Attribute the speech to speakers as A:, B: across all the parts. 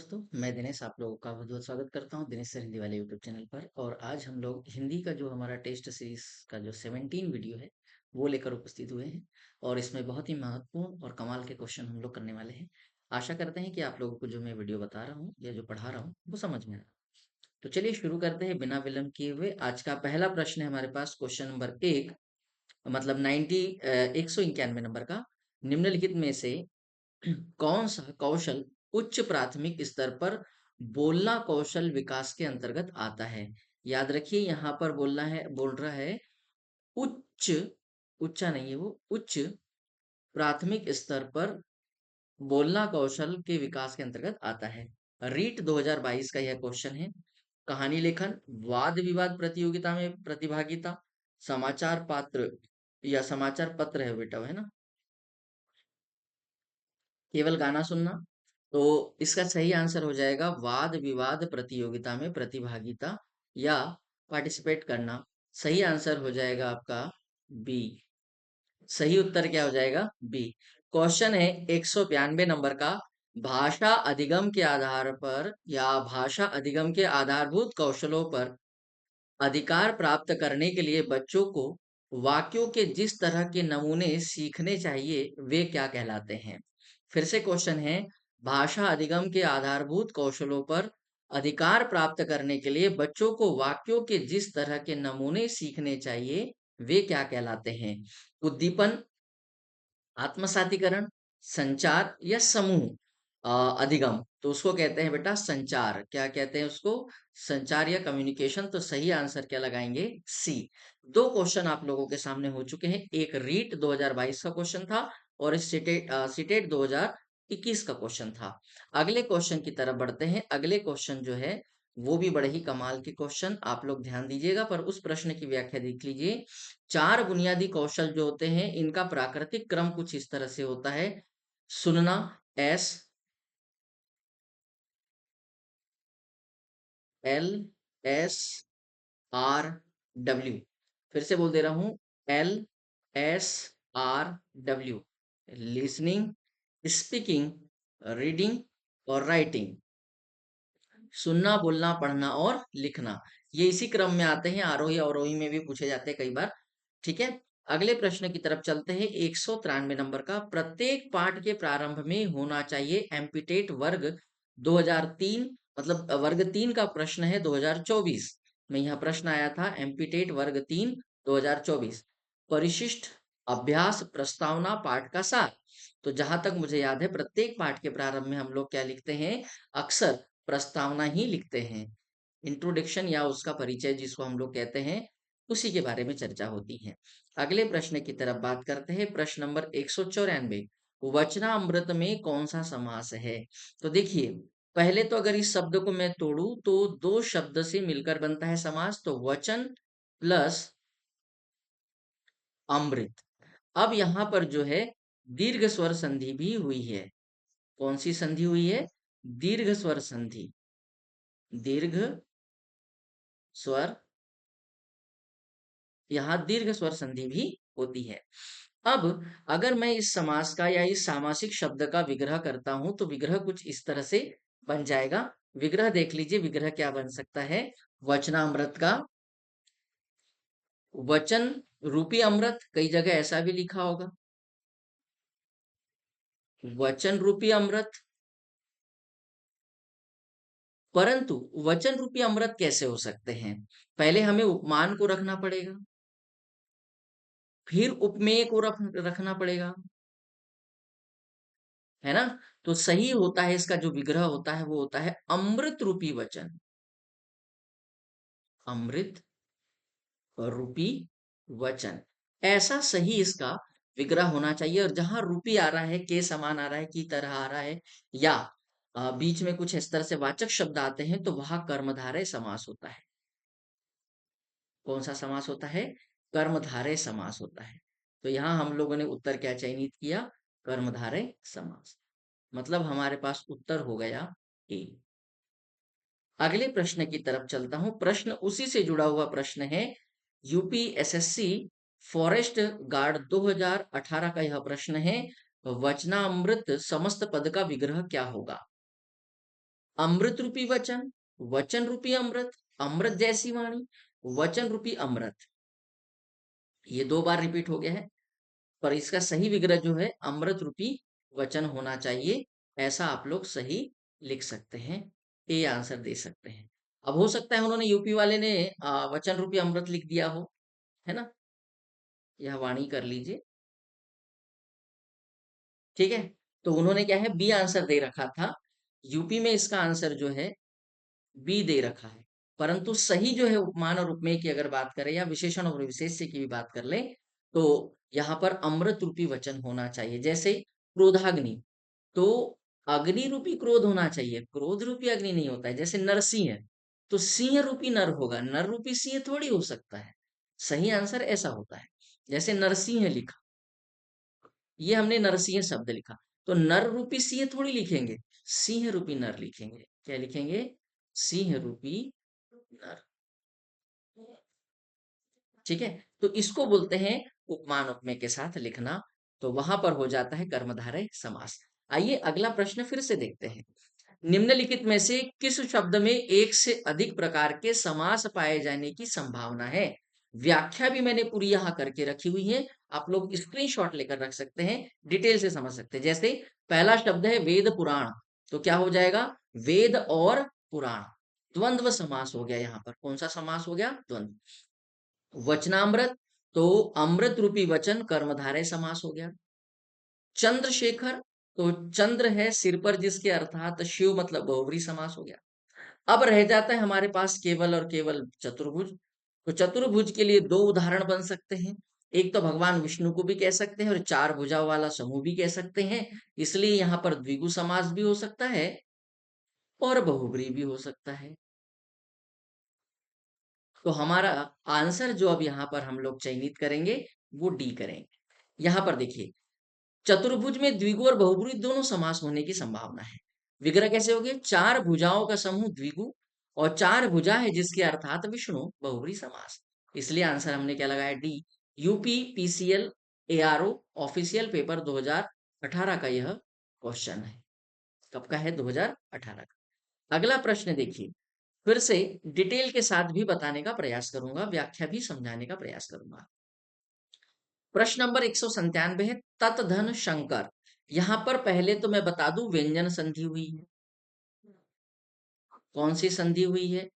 A: दोस्तों, मैं दिनेश आप लोगों का बहुत-बहुत स्वागत करता हूँ दिनेश सर हिंदी वाले यूट्यूब चैनल पर। और आज हम लोग हिंदी का जो हमारा टेस्ट सीरीज का जो 17 वीडियो है वो लेकर उपस्थित हुए हैं। और इसमें बहुत ही महत्वपूर्ण और कमाल के क्वेश्चन हम लोग करने वाले हैं। आशा करते हैं कि आप लोगों को जो मैं वीडियो बता रहा हूँ या जो पढ़ा रहा हूँ वो समझ में आए। तो चलिए शुरू करते हैं बिना विलंब किए हुए। आज का पहला प्रश्न है हमारे पास क्वेश्चन नंबर 1, मतलब 191 नंबर का। निम्नलिखित में से कौन सा कौशल उच्च प्राथमिक स्तर पर बोलना कौशल विकास के अंतर्गत आता है? याद रखिए, यहाँ पर बोल रहा है उच्च, उच्चा नहीं है वो, उच्च प्राथमिक स्तर पर बोलना कौशल के विकास के अंतर्गत आता है। रीट 2022 का यह क्वेश्चन है। कहानी लेखन, वाद विवाद प्रतियोगिता में प्रतिभागिता, समाचार पात्र या समाचार पत्र है बेटा, है ना, केवल गाना सुनना। तो इसका सही आंसर हो जाएगा वाद विवाद प्रतियोगिता में प्रतिभागिता या पार्टिसिपेट करना। सही आंसर हो जाएगा आपका बी। सही उत्तर क्या हो जाएगा? बी। क्वेश्चन है 192 नंबर का। भाषा अधिगम के आधार पर या भाषा अधिगम के आधारभूत कौशलों पर अधिकार प्राप्त करने के लिए बच्चों को वाक्यों के जिस तरह के नमूने सीखने चाहिए वे क्या कहलाते हैं? फिर से क्वेश्चन है, भाषा अधिगम के आधारभूत कौशलों पर अधिकार प्राप्त करने के लिए बच्चों को वाक्यों के जिस तरह के नमूने सीखने चाहिए वे क्या कहलाते हैं? उद्दीपन, आत्मसातीकरण, संचार या समूह अधिगम। तो उसको कहते हैं बेटा संचार। क्या कहते हैं उसको? संचार या कम्युनिकेशन। तो सही आंसर क्या लगाएंगे? सी। दो क्वेश्चन आप लोगों के सामने हो चुके हैं। एक रीट 2022 का क्वेश्चन था और एक सीटेट 2021 का क्वेश्चन था। अगले क्वेश्चन की तरफ बढ़ते हैं। अगले क्वेश्चन जो है वो भी बड़े ही कमाल के क्वेश्चन, आप लोग ध्यान दीजिएगा पर उस प्रश्न की व्याख्या देख लीजिए। चार बुनियादी कौशल जो होते हैं इनका प्राकृतिक क्रम कुछ इस तरह से होता है। सुनना, S, L, S, R, W. फिर से बोल दे रहा हूं, L, S, R, W. Listening, speaking, reading और राइटिंग। सुनना, बोलना, पढ़ना और लिखना, ये इसी क्रम में आते हैं। आरोही अवरोही में भी पूछे जाते हैं कई बार। ठीक है, अगले प्रश्न की तरफ चलते हैं। 193 नंबर का। प्रत्येक पाठ के प्रारंभ में होना चाहिए एम्पिटेट वर्ग 2003, मतलब वर्ग 3 का प्रश्न है 2024 में। यह प्रश्न आया था एम्पिटेट वर्ग 3 2024। परिशिष्ट, अभ्यास, प्रस्तावना, पाठ का सार। तो जहां तक मुझे याद है प्रत्येक पाठ के प्रारंभ में हम लोग क्या लिखते हैं? अक्सर प्रस्तावना ही लिखते हैं। इंट्रोडक्शन या उसका परिचय जिसको हम लोग कहते हैं, उसी के बारे में चर्चा होती है। अगले प्रश्न की तरफ बात करते हैं। प्रश्न नंबर 194, वचनामृत में कौन सा समास है? तो देखिए, पहले तो अगर इस शब्द को मैं तोड़ू तो दो शब्द से मिलकर बनता है समास, तो वचन प्लस अमृत। अब यहाँ पर जो है दीर्घ स्वर संधि भी हुई है। कौन सी संधि हुई है? दीर्घ स्वर संधि। दीर्घ स्वर, यहाँ दीर्घ स्वर संधि भी होती है। अब अगर मैं इस समास का या इस सामासिक शब्द का विग्रह करता हूं तो विग्रह कुछ इस तरह से बन जाएगा। विग्रह देख लीजिए, विग्रह क्या बन सकता है? वचनामृत का वचन रूपी अमृत, कई जगह ऐसा भी लिखा होगा, वचन रूपी अमृत। परंतु वचन रूपी अमृत कैसे हो सकते हैं? पहले हमें उपमान को रखना पड़ेगा, फिर उपमेय को रखना पड़ेगा, है ना। तो सही होता है, इसका जो विग्रह होता है वो होता है अमृत रूपी वचन। अमृत रूपी वचन, ऐसा सही इसका विग्रह होना चाहिए। और जहां रूपी आ रहा है, के समान आ रहा है, की तरह आ रहा है, या बीच में कुछ इस तरह से वाचक शब्द आते हैं तो वहां कर्मधारय समास होता है। कौन सा समास होता है? कर्मधारय समास होता है। तो यहाँ हम लोगों ने उत्तर क्या चयनित किया? कर्मधारय समास। मतलब हमारे पास उत्तर हो गया ए। अगले प्रश्न की तरफ चलता हूं। प्रश्न उसी से जुड़ा हुआ प्रश्न है। यूपीएसएससी फॉरेस्ट गार्ड 2018 का यह प्रश्न है। वचनामृत समस्त पद का विग्रह क्या होगा? अमृत रूपी वचन, वचन रूपी अमृत, अमृत जैसी वाणी, वचन रूपी अमृत। ये 2 बार रिपीट हो गया है, पर इसका सही विग्रह जो है अमृत रूपी वचन होना चाहिए। ऐसा आप लोग सही लिख सकते हैं, ए आंसर दे सकते हैं। अब हो सकता है उन्होंने यूपी वाले ने वचन रूपी अमृत लिख दिया हो, है ना? यह वाणी कर लीजिए, ठीक है? तो उन्होंने क्या है, बी आंसर दे रखा था। यूपी में इसका आंसर जो है बी दे रखा है। परंतु सही जो है उपमान और उपमेय की अगर बात करें या विशेषण और विशेष्य की भी बात कर लें, तो यहाँ पर अमृत रूपी वचन होना चाहिए। जैसे क्रोधाग्नि, तो अग्नि रूपी क्रोध होना चाहिए, क्रोध रूपी अग्नि नहीं होता है। जैसे नरसिंह, तो सिंह रूपी नर होगा, नर रूपी सिंह थोड़ी हो सकता है। सही आंसर ऐसा होता है। जैसे नरसिंह लिखा, ये हमने नरसिंह शब्द लिखा, तो नर रूपी सिंह थोड़ी लिखेंगे, सिंह रूपी नर लिखेंगे। क्या लिखेंगे? सिंह रूपी नर। ठीक है, तो इसको बोलते हैं उपमान उपमेय के साथ लिखना। तो वहां पर हो जाता है कर्मधारय समास। आइए अगला प्रश्न फिर से देखते हैं। निम्नलिखित में से किस शब्द में एक से अधिक प्रकार के समास पाए जाने की संभावना है? व्याख्या भी मैंने पूरी यहाँ करके रखी हुई है, आप लोग स्क्रीनशॉट लेकर रख सकते हैं, डिटेल से समझ सकते हैं। जैसे पहला शब्द है वेद पुराण, तो क्या हो जाएगा? वेद और पुराण, द्वंद्व समास हो गया। यहाँ पर कौन सा समास हो गया? द्वंद्व। वचनामृत, तो अमृत रूपी वचन कर्मधारय समास हो गया। चंद्रशेखर, तो चंद्र है सिर पर जिसके, अर्थात शिव मतलब बहुव्रीहि समास हो गया। अब रह जाता है हमारे पास केवल और केवल चतुर्भुज। तो चतुर्भुज के लिए 2 उदाहरण बन सकते हैं। एक तो भगवान विष्णु को भी कह सकते हैं और 4 भुजाओं वाला समूह भी कह सकते हैं। इसलिए यहाँ पर द्विगु समास भी हो सकता है और बहुव्रीहि भी हो सकता है। तो हमारा आंसर जो अब यहाँ पर हम लोग चयनित करेंगे वो डी करेंगे। यहाँ पर देखिए, चतुर्भुज में द्विगु और बहुब्रीहि दोनों समास होने की संभावना है। विग्रह कैसे होगे? 4 भुजाओं का समूह द्विगु और 4 भुजा है जिसके अर्थात विष्णु, बहुब्रीहि समास। इसलिए आंसर हमने क्या लगाया? D. UP PCL ARO official paper 2018 का यह क्वेश्चन है। कब का है? 2018 का। अगला प्रश्न देखिए, फिर से डिटेल के साथ भी बताने का प्रयास करूंगा, व्याख्या भी समझाने का प्रयास करूंगा। प्रश्न नंबर 197 है, तत धन शंकर। यहां पर पहले तो मैं बता दूं व्यंजन संधि हुई है। कौन सी संधि हुई है?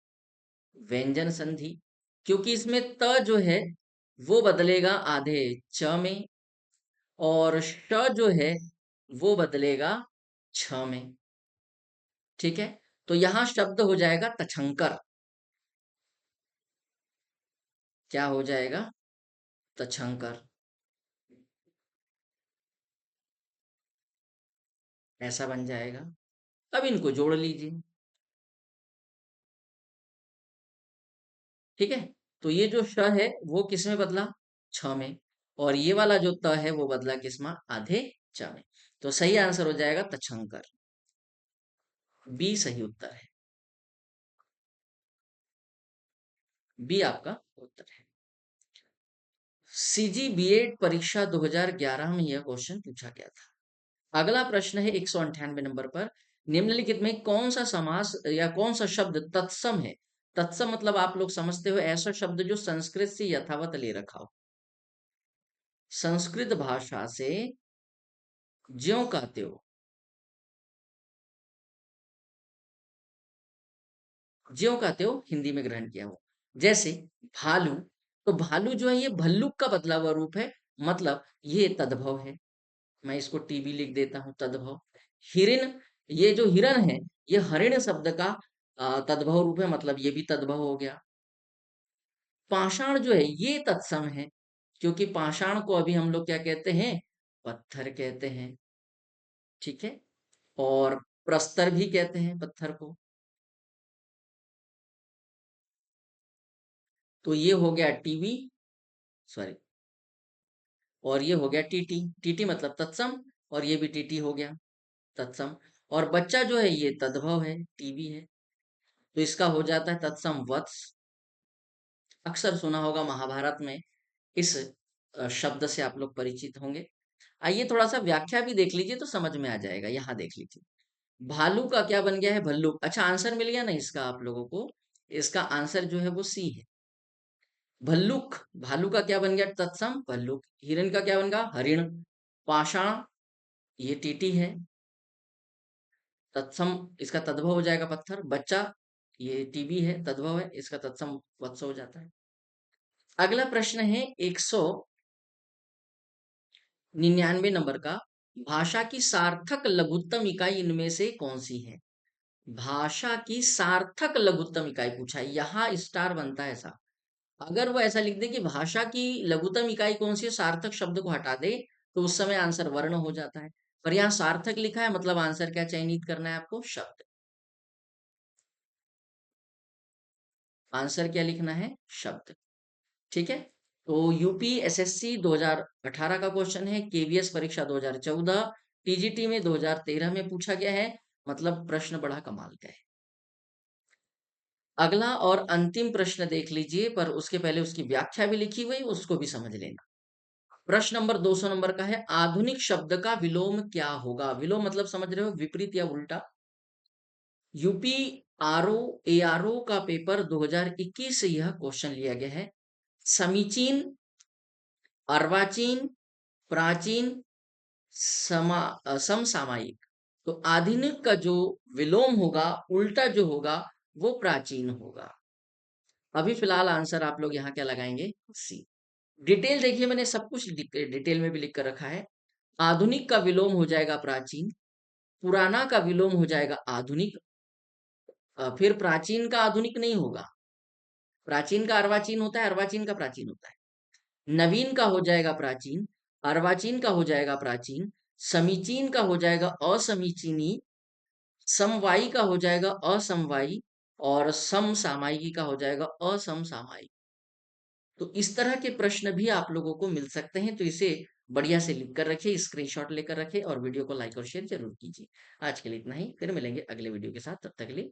A: व्यंजन संधि। क्योंकि इसमें त जो है वो बदलेगा आधे च में, और श जो है वो बदलेगा छ में। ठीक है, तो यहां शब्द हो जाएगा तछंकर। क्या हो जाएगा? तछंकर। ऐसा बन जाएगा। अब इनको जोड़ लीजिए। ठीक है, तो ये जो श है वो किस में बदला? छ में। और ये वाला जो त है वो बदला किस में? आधे च में। तो सही आंसर हो जाएगा तछंकर। बी सही उत्तर है। बी आपका उत्तर है। सीजी बीएड परीक्षा 2011 में यह क्वेश्चन पूछा गया था। अगला प्रश्न है 198 नंबर पर, निम्नलिखित में कौन सा समास या कौन सा शब्द तत्सम है? तत्सम मतलब आप लोग समझते हो ऐसा शब्द जो संस्कृत से यथावत ले रखा हो, संस्कृत भाषा से ज्यों का त्यों, ज्यों का त्यों हिंदी में ग्रहण किया हो। जैसे भालू, तो भालू जो है ये भल्लुक का बदला हुआ रूप है, मतलब ये तद्भव है। मैं इसको टीबी लिख देता हूं, तद्भव। हिरण, ये जो हिरण है ये हरिण शब्द का तद्भव रूप है, मतलब ये भी तद्भव हो गया। पाषाण जो है ये तत्सम है, क्योंकि पाषाण को अभी हम लोग क्या कहते हैं? पत्थर कहते हैं। ठीक है, और प्रस्तर भी कहते हैं पत्थर को। तो ये हो गया टीबी, सॉरी, और ये हो गया टीटी। टीटी मतलब तत्सम, और ये भी टीटी हो गया तत्सम। और बच्चा जो है ये तद्भव है, टीबी है। तो इसका हो जाता है तत्सम वत्स। अक्सर सुना होगा महाभारत में, इस शब्द से आप लोग परिचित होंगे। आइए थोड़ा सा व्याख्या भी देख लीजिए तो समझ में आ जाएगा। यहाँ देख लीजिए, भालू का क्या बन गया है? भल्लुक। अच्छा, आंसर मिल गया ना इसका आप लोगों को? इसका आंसर जो है वो सी है। भल्लुक, भालू का क्या बन गया? तत्सम भल्लुक। हिरण का क्या बन गया? हरिण। पाषाण, ये टीटी है। तत्सम, इसका तद्भव हो जाएगा पत्थर। बच्चा, ये टीबी है, तद्भव है, इसका तत्सम वत्स हो जाता है। अगला प्रश्न है 199 नंबर का। भाषा की सार्थक लघुत्तम इकाई इनमें से कौन सी है? भाषा की सार्थक लघुत्तम इकाई पूछा है, यहाँ स्टार बनता है ऐसा। अगर वो ऐसा लिख दे कि भाषा की लघुत्तम इकाई कौन सी है, सार्थक शब्द को हटा दे, तो उस समय आंसर वर्ण हो जाता है। पर यहाँ सार्थक लिखा है, मतलब आंसर क्या चयनित करना है आपको? शब्द। आंसर क्या लिखना है? शब्द। ठीक है। तो यूपी एसएससी 2018 का क्वेश्चन है, केवीएस परीक्षा 2014, टीजीटी में 2013 में पूछा गया है। मतलब प्रश्न बड़ा कमाल का है। अगला और अंतिम प्रश्न देख लीजिए, पर उसके पहले उसकी व्याख्या भी लिखी हुई, उसको भी समझ लेना। प्रश्न नंबर 200 नंबर का है, आधुनिक शब्द का विलोम क्या होगा? विलोम मतलब समझ रहे हो, विपरीत या उल्टा। यूपी आरओ एआरओ का पेपर 2021 से यह क्वेश्चन लिया गया है। समीचीन, अर्वाचीन, प्राचीन, समसामयिक। तो आधुनिक का जो विलोम होगा, उल्टा जो होगा, वो प्राचीन होगा। अभी फिलहाल आंसर आप लोग यहाँ क्या लगाएंगे? सी। डिटेल देखिए, मैंने सब कुछ डिटेल में भी लिख कर रखा है। आधुनिक का विलोम हो जाएगा प्राचीन, पुराना का विलोम हो जाएगा आधुनिक, फिर प्राचीन का आधुनिक नहीं होगा। प्राचीन का अर्वाचीन होता है, अर्वाचीन का प्राचीन होता है। नवीन का हो जाएगा प्राचीन, अर्वाचीन का हो जाएगा प्राचीन, समीचीन का हो जाएगा असमीचीनी, समवायी का हो जाएगा असमवायी, और समसामयिकी का हो जाएगा असमसामयिक। तो इस तरह के प्रश्न भी आप लोगों को मिल सकते हैं, तो इसे बढ़िया से लिख कर रखिए, स्क्रीनशॉट लेकर रखिए, और वीडियो को लाइक और शेयर जरूर कीजिए। आज के लिए इतना ही, फिर मिलेंगे अगले वीडियो के साथ, तब तक के लिए